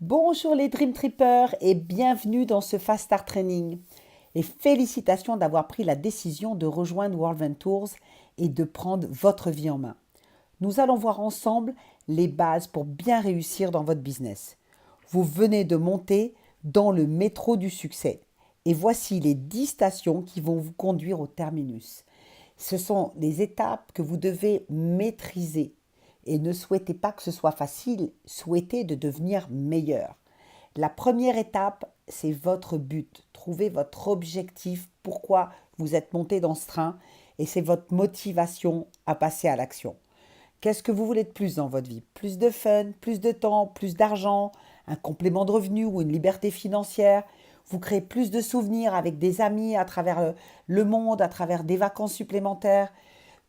Bonjour les Dream Trippers et bienvenue dans ce Fast Start Training. Et félicitations d'avoir pris la décision de rejoindre World Ventures et de prendre votre vie en main. Nous allons voir ensemble les bases pour bien réussir dans votre business. Vous venez de monter dans le métro du succès. Et voici les 10 stations qui vont vous conduire au terminus. Ce sont les étapes que vous devez maîtriser. Et ne souhaitez pas que ce soit facile, souhaitez de devenir meilleur. La première étape, c'est votre but. Trouvez votre objectif, pourquoi vous êtes monté dans ce train, et c'est votre motivation à passer à l'action. Qu'est-ce que vous voulez de plus dans votre vie? Plus de fun, plus de temps, plus d'argent, un complément de revenu ou une liberté financière? Vous créez plus de souvenirs avec des amis à travers le monde, à travers des vacances supplémentaires?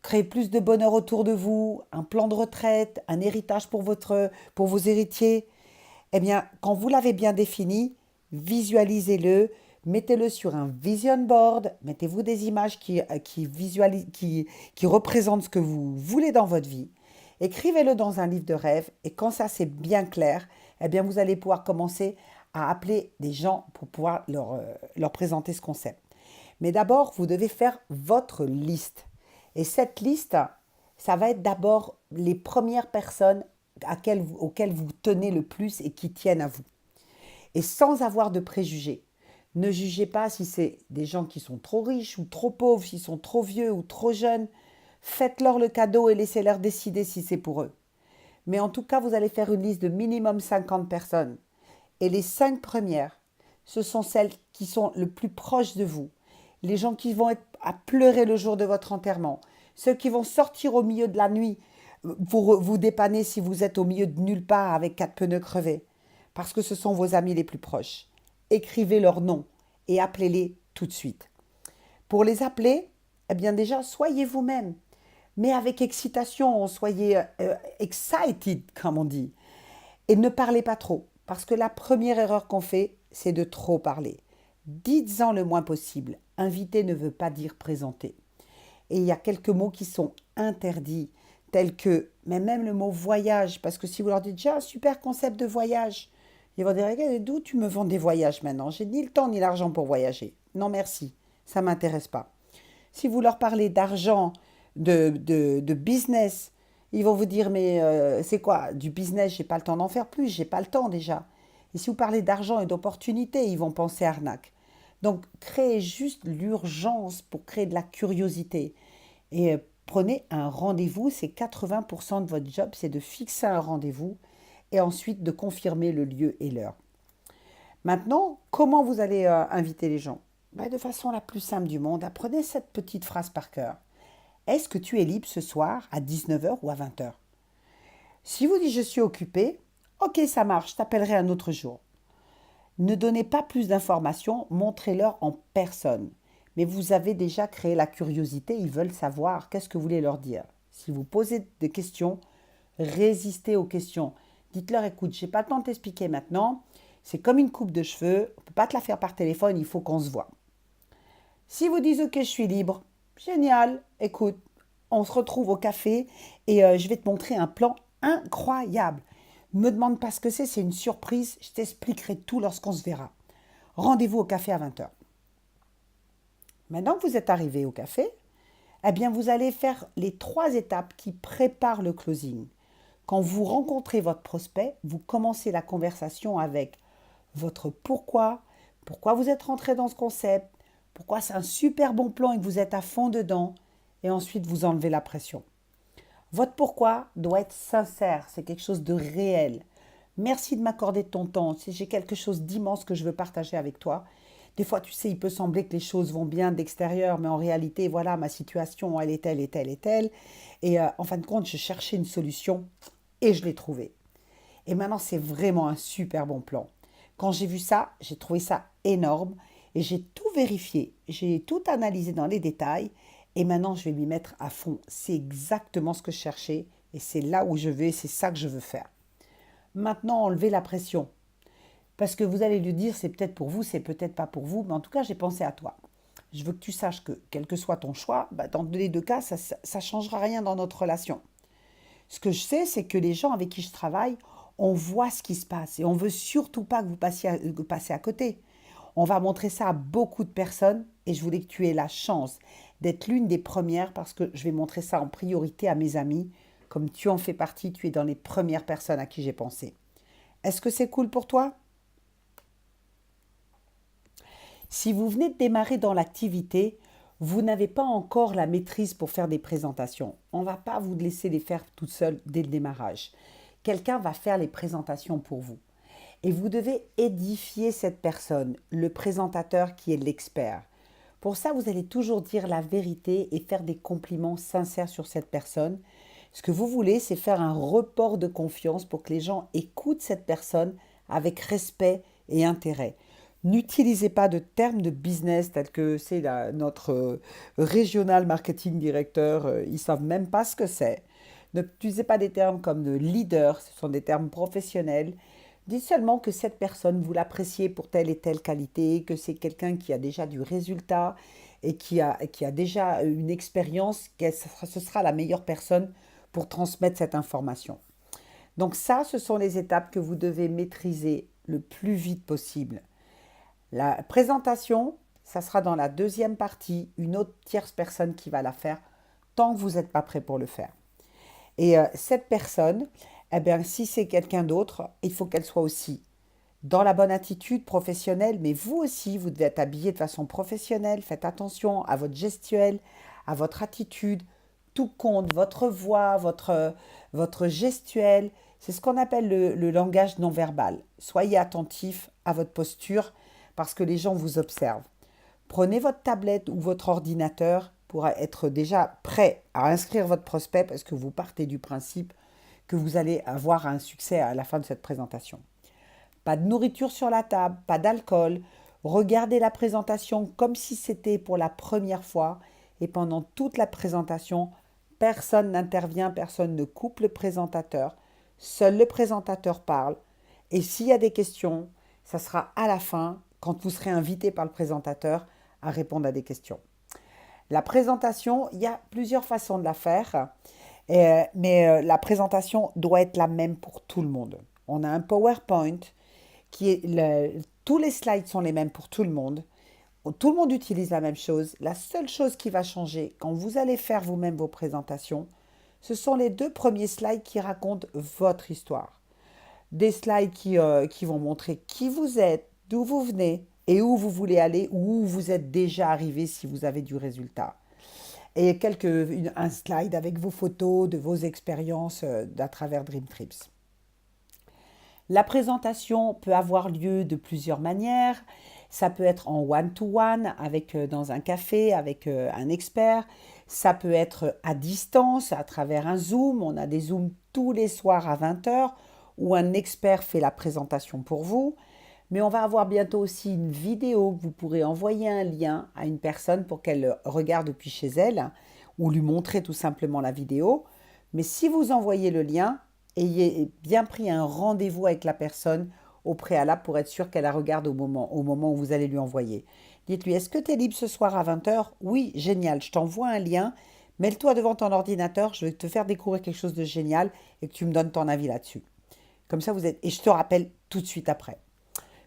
Créer plus de bonheur autour de vous, un plan de retraite, un héritage pour vos héritiers? Eh bien, quand vous l'avez bien défini, visualisez-le, mettez-le sur un vision board, mettez-vous des images qui représentent ce que vous voulez dans votre vie. Écrivez-le dans un livre de rêve et quand ça c'est bien clair, eh bien vous allez pouvoir commencer à appeler des gens pour pouvoir leur présenter ce concept. Mais d'abord, vous devez faire votre liste. Et cette liste, ça va être d'abord les premières personnes auxquelles vous tenez le plus et qui tiennent à vous. Et sans avoir de préjugés. Ne jugez pas si c'est des gens qui sont trop riches ou trop pauvres, s'ils sont trop vieux ou trop jeunes. Faites-leur le cadeau et laissez-leur décider si c'est pour eux. Mais en tout cas, vous allez faire une liste de minimum 50 personnes. Et les 5 premières, ce sont celles qui sont le plus proches de vous. Les gens qui vont être à pleurer le jour de votre enterrement. Ceux qui vont sortir au milieu de la nuit pour vous dépanner si vous êtes au milieu de nulle part avec 4 pneus crevés. Parce que ce sont vos amis les plus proches. Écrivez leur nom et appelez-les tout de suite. Pour les appeler, eh bien déjà, soyez vous-même. Mais avec excitation, soyez excited, comme on dit. Et ne parlez pas trop. Parce que la première erreur qu'on fait, c'est de trop parler. Dites-en le moins possible. Inviter ne veut pas dire présenter. Et il y a quelques mots qui sont interdits, tels que, mais même le mot voyage, parce que si vous leur dites, j'ai un super concept de voyage, ils vont dire, regarde, d'où tu me vends des voyages maintenant? J'ai ni le temps ni l'argent pour voyager. Non merci, ça ne m'intéresse pas. Si vous leur parlez d'argent, de business, ils vont vous dire, mais c'est quoi? Du business, j'ai pas le temps d'en faire plus, j'ai pas le temps déjà. Et si vous parlez d'argent et d'opportunités, ils vont penser arnaque. Donc, créez juste l'urgence pour créer de la curiosité. Et prenez un rendez-vous, c'est 80% de votre job, c'est de fixer un rendez-vous et ensuite de confirmer le lieu et l'heure. Maintenant, comment vous allez inviter les gens? De façon la plus simple du monde, apprenez cette petite phrase par cœur. Est-ce que tu es libre ce soir à 19h ou à 20h? Si vous dites je suis occupé, ok ça marche, je t'appellerai un autre jour. Ne donnez pas plus d'informations, montrez-leur en personne. Mais vous avez déjà créé la curiosité, ils veulent savoir qu'est-ce que vous voulez leur dire. Si vous posez des questions, résistez aux questions. Dites-leur, écoute, je n'ai pas le temps de t'expliquer maintenant, c'est comme une coupe de cheveux, on ne peut pas te la faire par téléphone, il faut qu'on se voit. Si vous dites, ok, je suis libre, génial, écoute, on se retrouve au café et je vais te montrer un plan incroyable. Me demande pas ce que c'est une surprise, je t'expliquerai tout lorsqu'on se verra. Rendez-vous au café à 20h. Maintenant que vous êtes arrivé au café, eh bien vous allez faire les 3 étapes qui préparent le closing. Quand vous rencontrez votre prospect, vous commencez la conversation avec votre pourquoi vous êtes rentré dans ce concept, pourquoi c'est un super bon plan et que vous êtes à fond dedans, et ensuite vous enlevez la pression. Votre pourquoi doit être sincère, c'est quelque chose de réel. Merci de m'accorder ton temps, si j'ai quelque chose d'immense que je veux partager avec toi. Des fois, tu sais, il peut sembler que les choses vont bien d'extérieur, mais en réalité, voilà, ma situation, elle est telle et telle et telle. Et en fin de compte, je cherchais une solution et je l'ai trouvée. Et maintenant, c'est vraiment un super bon plan. Quand j'ai vu ça, j'ai trouvé ça énorme et j'ai tout vérifié, j'ai tout analysé dans les détails et maintenant, je vais m'y mettre à fond. C'est exactement ce que je cherchais et c'est là où je vais, c'est ça que je veux faire. Maintenant, enlevez la pression. Parce que vous allez lui dire, c'est peut-être pour vous, c'est peut-être pas pour vous, mais en tout cas, j'ai pensé à toi. Je veux que tu saches que, quel que soit ton choix, dans les 2 cas, ça ne changera rien dans notre relation. Ce que je sais, c'est que les gens avec qui je travaille On voit ce qui se passe et on veut surtout pas que vous passiez à côté. On va montrer ça à beaucoup de personnes et je voulais que tu aies la chance d'être l'une des premières parce que je vais montrer ça en priorité à mes amis. Comme tu en fais partie, tu es dans les premières personnes à qui j'ai pensé. Est-ce que c'est cool pour toi? Si vous venez de démarrer dans l'activité, vous n'avez pas encore la maîtrise pour faire des présentations. On ne va pas vous laisser les faire toute seule dès le démarrage. Quelqu'un va faire les présentations pour vous. Et vous devez édifier cette personne, le présentateur qui est l'expert. Pour ça, vous allez toujours dire la vérité et faire des compliments sincères sur cette personne. Ce que vous voulez, c'est faire un report de confiance pour que les gens écoutent cette personne avec respect et intérêt. N'utilisez pas de termes de business tels que c'est notre régional marketing directeur, ils ne savent même pas ce que c'est. N'utilisez pas des termes comme de leader, ce sont des termes professionnels. Dites seulement que cette personne, vous l'appréciez pour telle et telle qualité, que c'est quelqu'un qui a déjà du résultat et qui a déjà une expérience, ce sera la meilleure personne pour transmettre cette information. Donc ça, ce sont les étapes que vous devez maîtriser le plus vite possible. La présentation, ça sera dans la deuxième partie, une autre tierce personne qui va la faire, tant que vous n'êtes pas prêt pour le faire. Et cette personne, eh bien, si c'est quelqu'un d'autre, il faut qu'elle soit aussi dans la bonne attitude professionnelle, mais vous aussi, vous devez être habillé de façon professionnelle. Faites attention à votre gestuelle, à votre attitude. Tout compte, votre voix, votre gestuelle. C'est ce qu'on appelle le langage non verbal. Soyez attentif à votre posture parce que les gens vous observent. Prenez votre tablette ou votre ordinateur pour être déjà prêt à inscrire votre prospect parce que vous partez du principe que vous allez avoir un succès à la fin de cette présentation. Pas de nourriture sur la table, pas d'alcool. Regardez la présentation comme si c'était pour la première fois et pendant toute la présentation, personne n'intervient, personne ne coupe le présentateur. Seul le présentateur parle et s'il y a des questions, ça sera à la fin quand vous serez invité par le présentateur à répondre à des questions. La présentation, il y a plusieurs façons de la faire, mais la présentation doit être la même pour tout le monde. On a un PowerPoint tous les slides sont les mêmes pour tout le monde. Tout le monde utilise la même chose. La seule chose qui va changer quand vous allez faire vous-même vos présentations, ce sont les deux premiers slides qui racontent votre histoire. Des slides qui vont montrer qui vous êtes, d'où vous venez et où vous voulez aller ou où vous êtes déjà arrivé si vous avez du résultat. Et un slide avec vos photos de vos expériences à travers Dream Trips. La présentation peut avoir lieu de plusieurs manières. Ça peut être en one-to-one dans un café avec un expert. Ça peut être à distance à travers un Zoom. On a des Zooms tous les soirs à 20 heures où un expert fait la présentation pour vous. Mais on va avoir bientôt aussi une vidéo que vous pourrez envoyer un lien à une personne pour qu'elle regarde depuis chez elle ou lui montrer tout simplement la vidéo. Mais si vous envoyez le lien, ayez bien pris un rendez-vous avec la personne au préalable pour être sûr qu'elle la regarde au moment où vous allez lui envoyer. Dites-lui, est-ce que tu es libre ce soir à 20 heures? Oui, génial, je t'envoie un lien. Mets-le-toi devant ton ordinateur, je vais te faire découvrir quelque chose de génial et que tu me donnes ton avis là-dessus. Comme ça, et je te rappelle tout de suite après.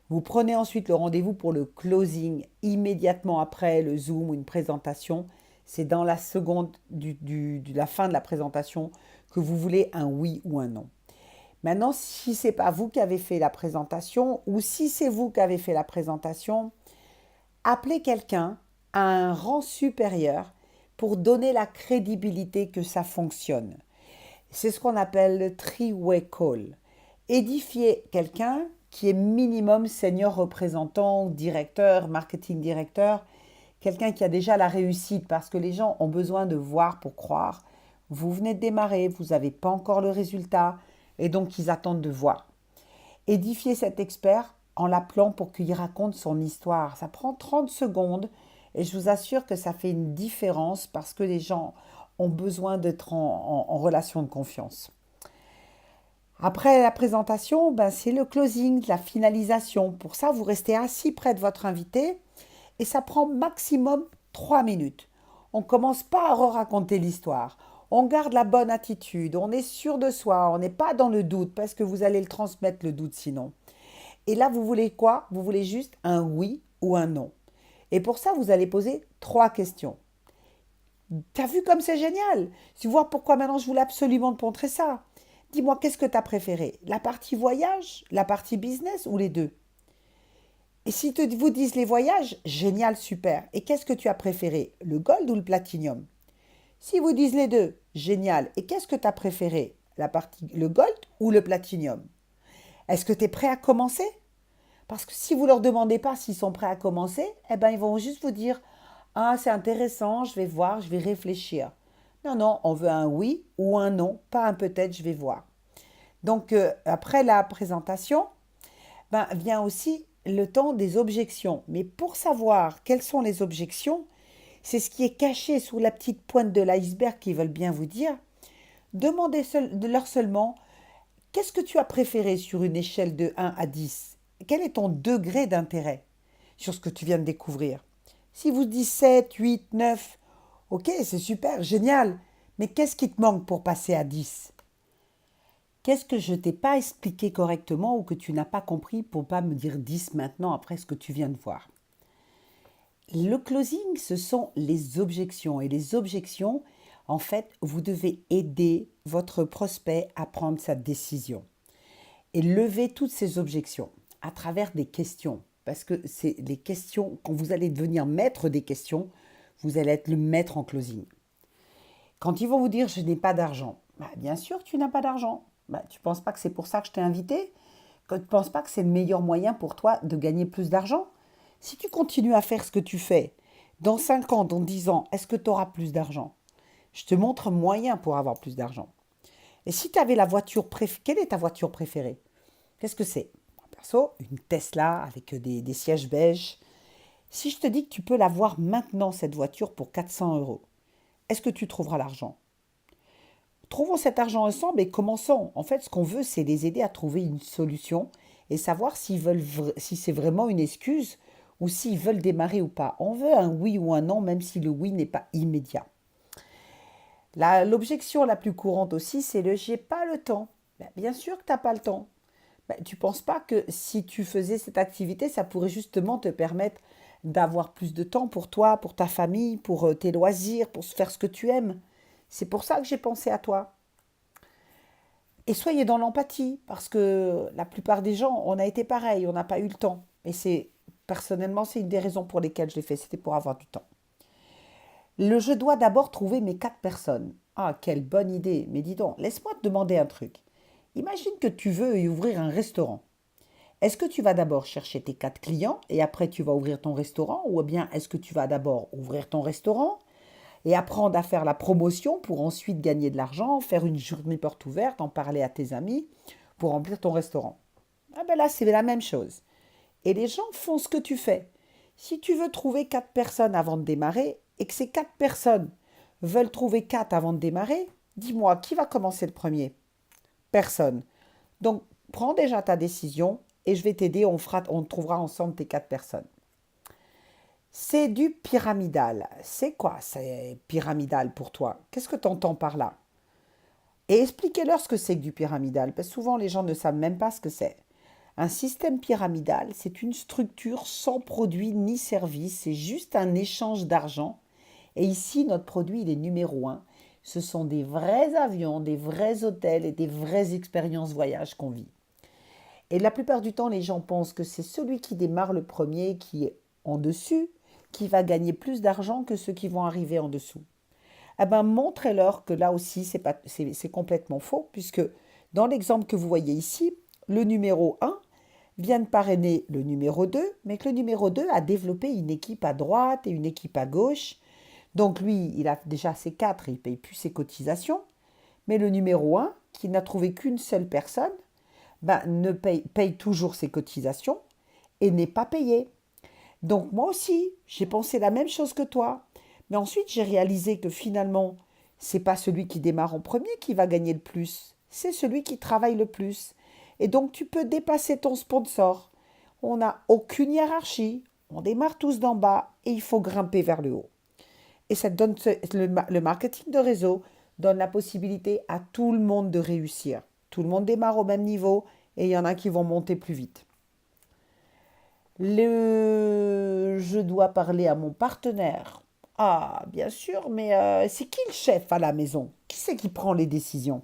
Vous prenez ensuite le rendez-vous pour le closing immédiatement après le Zoom ou une présentation. C'est dans la seconde de la fin de la présentation que vous voulez un oui ou un non. Maintenant, si ce n'est pas vous qui avez fait la présentation ou si c'est vous qui avez fait la présentation, appelez quelqu'un à un rang supérieur pour donner la crédibilité que ça fonctionne. C'est ce qu'on appelle le three-way call. Édifiez quelqu'un qui est minimum senior représentant, directeur, marketing directeur, quelqu'un qui a déjà la réussite parce que les gens ont besoin de voir pour croire. Vous venez de démarrer, vous n'avez pas encore le résultat et donc ils attendent de voir. Édifiez cet expert en l'appelant pour qu'il raconte son histoire. Ça prend 30 secondes et je vous assure que ça fait une différence parce que les gens ont besoin d'être en relation de confiance. Après la présentation, c'est le closing, la finalisation. Pour ça, vous restez assis près de votre invité et ça prend maximum 3 minutes. On ne commence pas à raconter l'histoire. On garde la bonne attitude, on est sûr de soi, on n'est pas dans le doute parce que vous allez le transmettre le doute sinon. Et là, vous voulez quoi? Vous voulez juste un oui ou un non. Et pour ça, vous allez poser trois questions. T'as vu comme c'est génial? Tu vois pourquoi maintenant je voulais absolument te montrer ça. Dis-moi, qu'est-ce que t'as préféré? La partie voyage, la partie business ou les deux? Et si vous disent les voyages, génial, super. Et qu'est-ce que tu as préféré? Le gold ou le platinum? Si vous disent les deux, génial. Et qu'est-ce que tu as préféré? Le gold ou le platinum? Est-ce que tu es prêt à commencer? Parce que si vous ne leur demandez pas s'ils sont prêts à commencer, eh ben ils vont juste vous dire ah, c'est intéressant, je vais voir, je vais réfléchir. Non, non, on veut un oui ou un non, pas un peut-être, je vais voir. Donc, après la présentation, ben, vient aussi le temps des objections. Mais pour savoir quelles sont les objections, c'est ce qui est caché sous la petite pointe de l'iceberg qu'ils veulent bien vous dire. Demandez-leur seulement qu'est-ce que tu as préféré sur une échelle de 1 à 10. Quel est ton degré d'intérêt sur ce que tu viens de découvrir? Si vous dites 7, 8, 9, ok, c'est super, génial. Mais qu'est-ce qui te manque pour passer à 10? Qu'est-ce que je t'ai pas expliqué correctement ou que tu n'as pas compris pour pas me dire 10 maintenant après ce que tu viens de voir? Le closing, ce sont les objections. Et les objections, en fait, vous devez aider votre prospect à prendre sa décision. Et lever toutes ces objections à travers des questions. Parce que c'est les questions, quand vous allez devenir maître des questions, vous allez être le maître en closing. Quand ils vont vous dire je n'ai pas d'argent, bah, bien sûr tu n'as pas d'argent. Bah, tu ne penses pas que c'est pour ça que je t'ai invité? Tu ne penses pas que c'est le meilleur moyen pour toi de gagner plus d'argent? Si tu continues à faire ce que tu fais, dans 5 ans, dans 10 ans, est-ce que tu auras plus d'argent? Je te montre un moyen pour avoir plus d'argent. Et si tu avais la voiture préférée, quelle est ta voiture préférée? Qu'est-ce que c'est? Perso, une Tesla avec des sièges beige. Si je te dis que tu peux l'avoir maintenant, cette voiture, pour 400 euros, est-ce que tu trouveras l'argent? Trouvons cet argent ensemble et commençons. En fait, ce qu'on veut, c'est les aider à trouver une solution et savoir si c'est vraiment une excuse ou s'ils veulent démarrer ou pas. On veut un oui ou un non, même si le oui n'est pas immédiat. L'objection la plus courante aussi, c'est le j'ai pas le temps. Ben, bien sûr que tu n'as pas le temps. Ben, tu ne penses pas que si tu faisais cette activité, ça pourrait justement te permettre d'avoir plus de temps pour toi, pour ta famille, pour tes loisirs, pour faire ce que tu aimes. C'est pour ça que j'ai pensé à toi. Et soyez dans l'empathie, parce que la plupart des gens, on a été pareil, on n'a pas eu le temps. Et personnellement, c'est une des raisons pour lesquelles je l'ai fait, c'était pour avoir du temps. Je dois d'abord trouver mes 4 personnes. Ah, quelle bonne idée. Mais dis donc, laisse-moi te demander un truc. Imagine que tu veux y ouvrir un restaurant. Est-ce que tu vas d'abord chercher tes 4 clients et après tu vas ouvrir ton restaurant, ou bien est-ce que tu vas d'abord ouvrir ton restaurant et apprendre à faire la promotion pour ensuite gagner de l'argent, faire une journée porte ouverte, en parler à tes amis pour remplir ton restaurant? Ah ben là, c'est la même chose. Et les gens font ce que tu fais. Si tu veux trouver 4 personnes avant de démarrer et que ces 4 personnes veulent trouver 4 avant de démarrer, dis-moi, qui va commencer le premier? Personne. Donc, prends déjà ta décision et je vais t'aider, on trouvera ensemble tes 4 personnes. C'est du pyramidal. C'est quoi, c'est pyramidal pour toi? Qu'est-ce que tu entends par là? Et expliquez-leur ce que c'est que du pyramidal, parce que souvent les gens ne savent même pas ce que c'est. Un système pyramidal, c'est une structure sans produit ni service, c'est juste un échange d'argent. Et ici, notre produit, il est numéro 1. Ce sont des vrais avions, des vrais hôtels et des vraies expériences voyage qu'on vit. Et la plupart du temps, les gens pensent que c'est celui qui démarre le premier, qui est en dessus, qui va gagner plus d'argent que ceux qui vont arriver en dessous. Eh bien, montrez-leur que là aussi, c'est complètement faux, puisque dans l'exemple que vous voyez ici, le numéro 1 vient de parrainer le numéro 2, mais que le numéro 2 a développé une équipe à droite et une équipe à gauche. Donc lui, il a déjà ses 4 et il ne paye plus ses cotisations. Mais le numéro 1, qui n'a trouvé qu'une seule personne, ben, paye toujours ses cotisations et n'est pas payé. Donc moi aussi, j'ai pensé la même chose que toi. Mais ensuite, j'ai réalisé que finalement, c'est pas celui qui démarre en premier qui va gagner le plus, c'est celui qui travaille le plus. Et donc, tu peux dépasser ton sponsor. On n'a aucune hiérarchie, on démarre tous d'en bas et il faut grimper vers le haut. Et ça te donne le marketing de réseau donne la possibilité à tout le monde de réussir. Tout le monde démarre au même niveau et il y en a qui vont monter plus vite. Je dois parler à mon partenaire. Ah, bien sûr, mais c'est qui le chef à la maison? Qui c'est qui prend les décisions?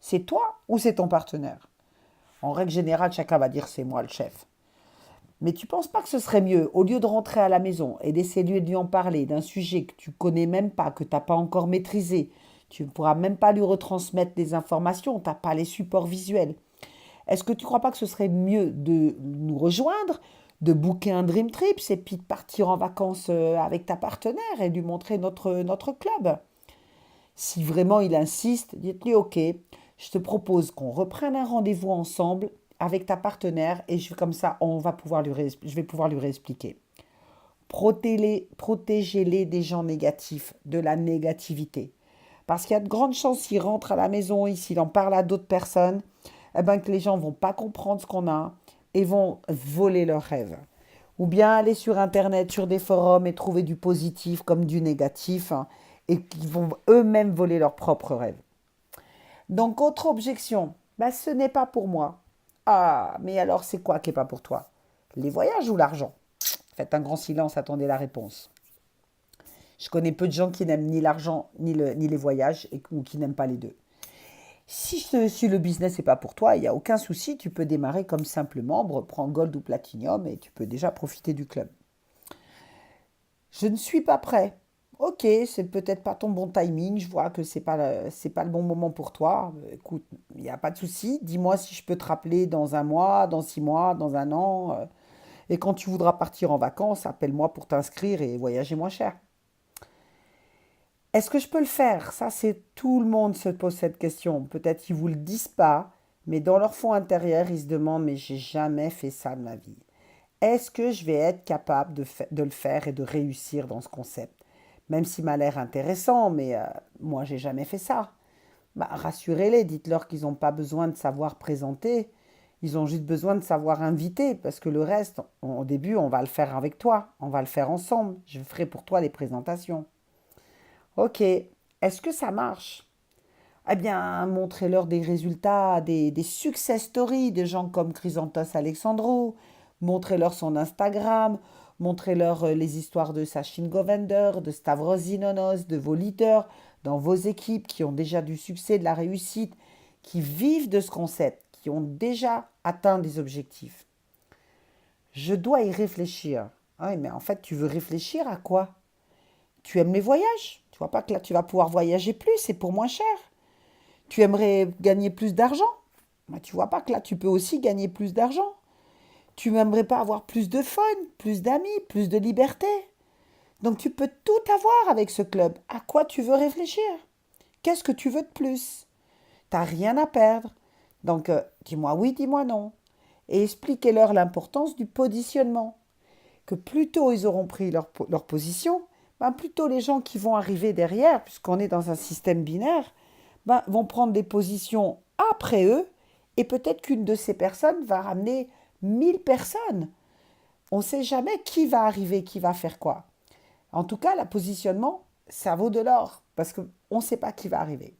C'est toi ou c'est ton partenaire? En règle générale, chacun va dire c'est moi le chef. Mais tu penses pas que ce serait mieux, au lieu de rentrer à la maison et d'essayer de lui en parler d'un sujet que tu connais même pas, que tu n'as pas encore maîtrisé, tu ne pourras même pas lui retransmettre des informations, tu n'as pas les supports visuels. Est-ce que tu ne crois pas que ce serait mieux de nous rejoindre, de booker un dream trip, et puis de partir en vacances avec ta partenaire et lui montrer notre club? Si vraiment il insiste, dites-lui ok, je te propose qu'on reprenne un rendez-vous ensemble avec ta partenaire et comme ça, je vais pouvoir lui réexpliquer. Protégez-les des gens négatifs, de la négativité. Parce qu'il y a de grandes chances s'il rentre à la maison et s'il en parle à d'autres personnes, eh ben, que les gens ne vont pas comprendre ce qu'on a et vont voler leurs rêves. Ou bien aller sur Internet, sur des forums et trouver du positif comme du négatif, hein, et qui vont eux-mêmes voler leurs propres rêves. Donc, autre objection, bah, ce n'est pas pour moi. Ah, mais alors c'est quoi qui n'est pas pour toi? Les voyages ou l'argent? Faites un grand silence, attendez la réponse. Je connais peu de gens qui n'aiment ni l'argent ni les voyages ou qui n'aiment pas les deux. Si le business n'est pas pour toi, il n'y a aucun souci, tu peux démarrer comme simple membre, prends Gold ou Platinum et tu peux déjà profiter du club. Je ne suis pas prêt. Ok, c'est peut-être pas ton bon timing, je vois que c'est pas le bon moment pour toi. Écoute, il n'y a pas de souci, dis-moi si je peux te rappeler dans un mois, dans 6 mois, dans un an. Et quand tu voudras partir en vacances, appelle-moi pour t'inscrire et voyager moins cher. Est-ce que je peux le faire? Ça, c'est tout le monde se pose cette question. Peut-être qu'ils vous le disent pas, mais dans leur fond intérieur, ils se demandent, mais j'ai jamais fait ça de ma vie. Est-ce que je vais être capable de le faire et de réussir dans ce concept? Même s'il m'a l'air intéressant, mais moi, j'ai jamais fait ça. Bah, rassurez-les, dites-leur qu'ils n'ont pas besoin de savoir présenter, ils ont juste besoin de savoir inviter, parce que le reste, au début, on va le faire avec toi, on va le faire ensemble, je ferai pour toi les présentations. Ok, est-ce que ça marche? Eh bien, montrez-leur des résultats, des success stories de gens comme Chrysanthos Alexandrou, montrez-leur son Instagram, montrez-leur les histoires de Sachin Govender, de Stavros Zinonos, de vos leaders dans vos équipes qui ont déjà du succès, de la réussite, qui vivent de ce concept, qui ont déjà atteint des objectifs. Je dois y réfléchir. Ah oui, mais en fait, tu veux réfléchir à quoi? Tu aimes les voyages? Tu vois pas que là, tu vas pouvoir voyager plus, c'est pour moins cher. Tu aimerais gagner plus d'argent? Mais tu vois pas que là, tu peux aussi gagner plus d'argent. Tu n'aimerais pas avoir plus de fun, plus d'amis, plus de liberté. Donc tu peux tout avoir avec ce club. À quoi tu veux réfléchir? Qu'est-ce que tu veux de plus? T'as rien à perdre. Donc dis-moi oui, dis-moi non. Et expliquez-leur l'importance du positionnement. Que plus tôt ils auront pris leur position, ben plus tôt les gens qui vont arriver derrière, puisqu'on est dans un système binaire, ben, vont prendre des positions après eux, et peut-être qu'une de ces personnes va ramener 1000 personnes. On ne sait jamais qui va arriver, qui va faire quoi. En tout cas, le positionnement, ça vaut de l'or, parce qu'on ne sait pas qui va arriver.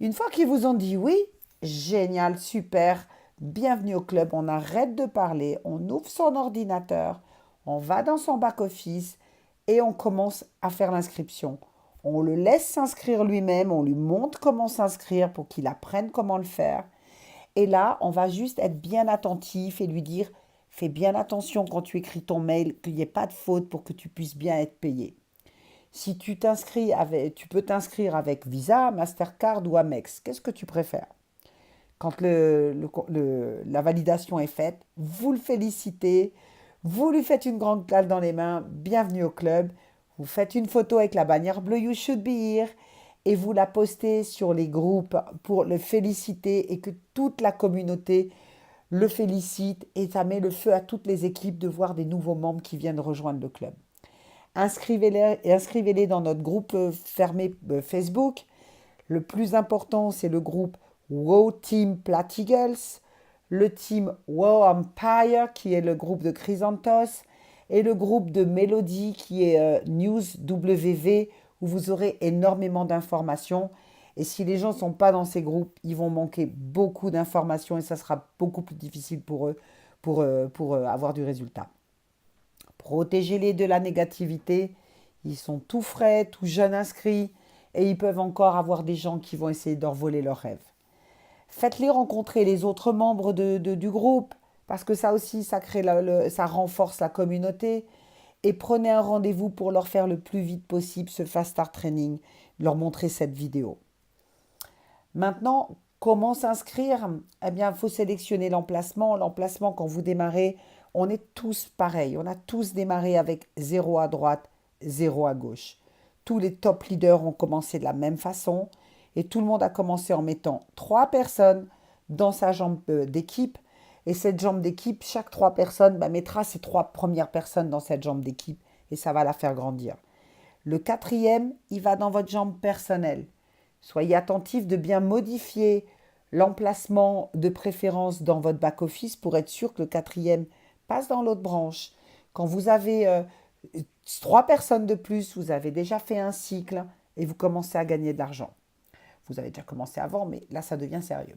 Une fois qu'ils vous ont dit oui, génial, super, bienvenue au club, on arrête de parler, on ouvre son ordinateur, on va dans son back-office et on commence à faire l'inscription. On le laisse s'inscrire lui-même, on lui montre comment s'inscrire pour qu'il apprenne comment le faire. Et là, on va juste être bien attentif et lui dire, fais bien attention quand tu écris ton mail, qu'il n'y ait pas de faute pour que tu puisses bien être payé. Si tu peux t'inscrire avec Visa, Mastercard ou Amex. Qu'est-ce que tu préfères? Quand la validation est faite, vous le félicitez, vous lui faites une grande claque dans les mains, bienvenue au club, vous faites une photo avec la bannière bleue You Should Be Here et vous la postez sur les groupes pour le féliciter et que toute la communauté le félicite et ça met le feu à toutes les équipes de voir des nouveaux membres qui viennent rejoindre le club. Inscrivez-les dans notre groupe fermé Facebook. Le plus important, c'est le groupe Wow Team Plat Eagles, le team Wow Empire, qui est le groupe de Chrysanthos, et le groupe de Mélodie, qui est News WV, où vous aurez énormément d'informations. Et si les gens ne sont pas dans ces groupes, ils vont manquer beaucoup d'informations et ça sera beaucoup plus difficile pour eux pour avoir du résultat. Protégez-les de la négativité. Ils sont tout frais, tout jeunes inscrits et ils peuvent encore avoir des gens qui vont essayer de leur voler leurs rêves. Faites-les rencontrer les autres membres du groupe parce que ça aussi, ça renforce la communauté. Et prenez un rendez-vous pour leur faire le plus vite possible ce Fast Start Training, leur montrer cette vidéo. Maintenant, comment s'inscrire? Eh bien, il faut sélectionner l'emplacement. L'emplacement, quand vous démarrez, on est tous pareils. On a tous démarré avec 0 à droite, 0 à gauche. Tous les top leaders ont commencé de la même façon et tout le monde a commencé en mettant 3 personnes dans sa jambe d'équipe. Et cette jambe d'équipe, chaque 3 personnes mettra ces 3 premières personnes dans cette jambe d'équipe et ça va la faire grandir. Le 4e, il va dans votre jambe personnelle. Soyez attentif de bien modifier l'emplacement de préférence dans votre back-office pour être sûr que le 4e passe dans l'autre branche. Quand vous avez 3 personnes de plus, vous avez déjà fait un cycle et vous commencez à gagner de l'argent. Vous avez déjà commencé avant, mais là, ça devient sérieux.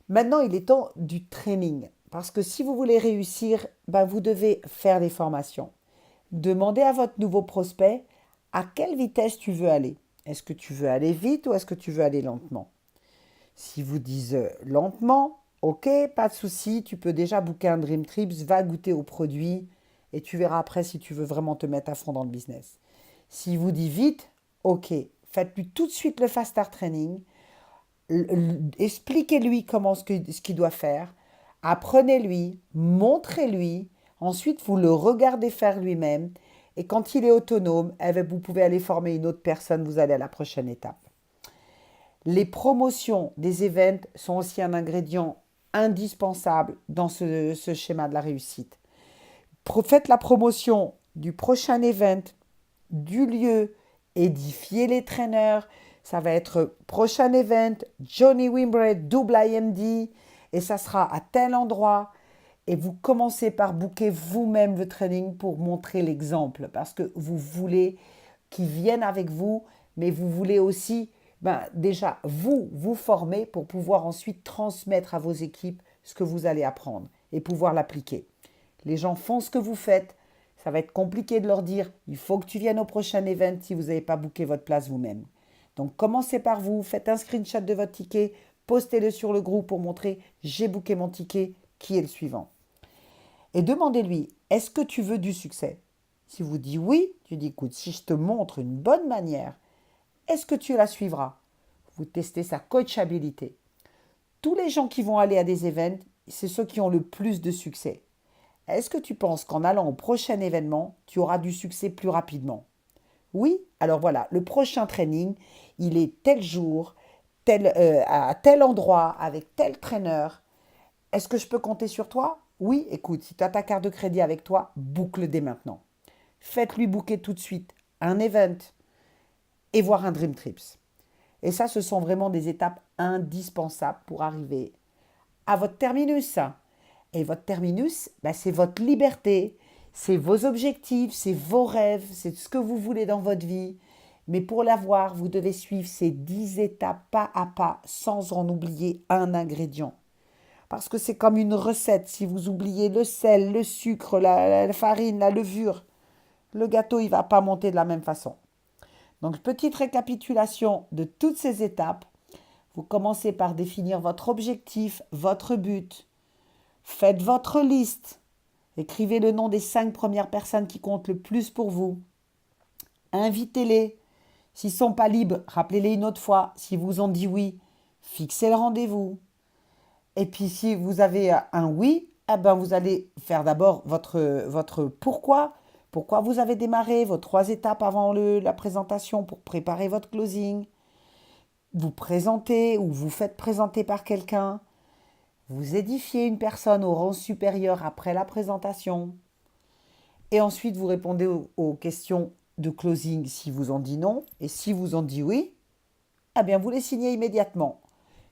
Maintenant, il est temps du training. Parce que si vous voulez réussir, vous devez faire des formations. Demandez à votre nouveau prospect à quelle vitesse tu veux aller. Est-ce que tu veux aller vite ou est-ce que tu veux aller lentement? Si vous dites lentement, ok, pas de souci, tu peux déjà booker un Dream Trips, va goûter au produit et tu verras après si tu veux vraiment te mettre à fond dans le business. Si vous dites vite, ok, faites-lui tout de suite le Fast Start Training, expliquez-lui ce qu'il doit faire, apprenez-lui, montrez-lui, ensuite vous le regardez faire lui-même et quand il est autonome, vous pouvez aller former une autre personne, vous allez à la prochaine étape. Les promotions des events sont aussi un ingrédient indispensable dans ce schéma de la réussite. Faites la promotion du prochain event, du lieu, édifiez les traîneurs. Ça va être prochain event, Johnny Wimbred, double IMD, et ça sera à tel endroit. Et vous commencez par booker vous-même le training pour montrer l'exemple, parce que vous voulez qu'ils viennent avec vous, mais vous voulez aussi déjà vous former pour pouvoir ensuite transmettre à vos équipes ce que vous allez apprendre et pouvoir l'appliquer. Les gens font ce que vous faites, ça va être compliqué de leur dire il faut que tu viennes au prochain event si vous n'avez pas booké votre place vous-même. Donc commencez par vous, faites un screenshot de votre ticket, postez-le sur le groupe pour montrer j'ai booké mon ticket, qui est le suivant. Et demandez-lui, est-ce que tu veux du succès? Si vous dites oui, tu dis écoute, si je te montre une bonne manière, est-ce que tu la suivras? Vous testez sa coachabilité. Tous les gens qui vont aller à des événements, c'est ceux qui ont le plus de succès. Est-ce que tu penses qu'en allant au prochain événement, tu auras du succès plus rapidement? Oui, alors voilà, le prochain training, il est tel jour, à tel endroit, avec tel traîneur. Est-ce que je peux compter sur toi? Oui, écoute, si tu as ta carte de crédit avec toi, boucle dès maintenant. Faites-lui booker tout de suite un event et voir un Dream Trips. Et ça, ce sont vraiment des étapes indispensables pour arriver à votre terminus. Et votre terminus, c'est votre liberté, c'est vos objectifs, c'est vos rêves, c'est ce que vous voulez dans votre vie. Mais pour l'avoir, vous devez suivre ces 10 étapes pas à pas, sans en oublier un ingrédient. Parce que c'est comme une recette. Si vous oubliez le sel, le sucre, la farine, la levure, le gâteau, il ne va pas monter de la même façon. Donc, petite récapitulation de toutes ces étapes. Vous commencez par définir votre objectif, votre but. Faites votre liste. Écrivez le nom des 5 premières personnes qui comptent le plus pour vous. Invitez-les. S'ils ne sont pas libres, rappelez-les une autre fois. S'ils vous ont dit oui, fixez le rendez-vous. Et puis si vous avez un oui, vous allez faire d'abord votre pourquoi. Pourquoi vous avez démarré, vos 3 étapes avant la présentation pour préparer votre closing. Vous présentez ou vous faites présenter par quelqu'un. Vous édifiez une personne au rang supérieur après la présentation. Et ensuite, vous répondez aux questions de closing si vous en dit non. Et si vous en dit oui, vous les signez immédiatement.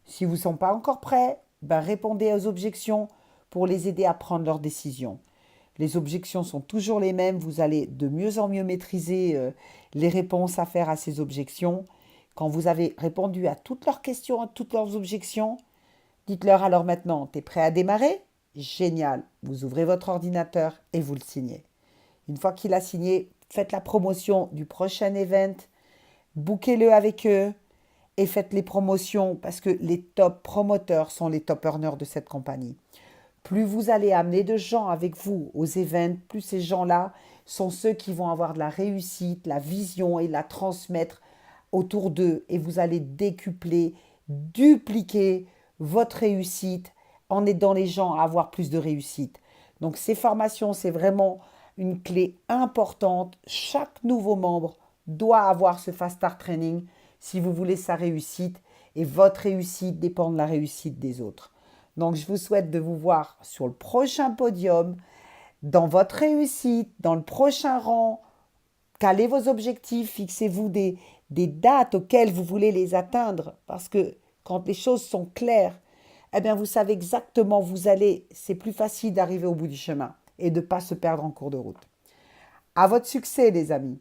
Si vous ne sont pas encore prêts, répondez aux objections pour les aider à prendre leurs décisions. Les objections sont toujours les mêmes. Vous allez de mieux en mieux maîtriser les réponses à faire à ces objections. Quand vous avez répondu à toutes leurs questions, à toutes leurs objections, dites-leur alors maintenant, t'es prêt à démarrer? Génial. Vous ouvrez votre ordinateur et vous le signez. Une fois qu'il a signé, faites la promotion du prochain event, bookez-le avec eux et faites les promotions parce que les top promoteurs sont les top earners de cette compagnie. Plus vous allez amener de gens avec vous aux events, plus ces gens-là sont ceux qui vont avoir de la réussite, la vision et la transmettre autour d'eux. Et vous allez décupler, dupliquer votre réussite en aidant les gens à avoir plus de réussite. Donc ces formations, c'est vraiment une clé importante. Chaque nouveau membre doit avoir ce Fast Start Training si vous voulez sa réussite. Et votre réussite dépend de la réussite des autres. Donc, je vous souhaite de vous voir sur le prochain podium, dans votre réussite, dans le prochain rang. Calez vos objectifs, fixez-vous des dates auxquelles vous voulez les atteindre. Parce que quand les choses sont claires, eh bien, vous savez exactement où vous allez. C'est plus facile d'arriver au bout du chemin et de ne pas se perdre en cours de route. À votre succès, les amis.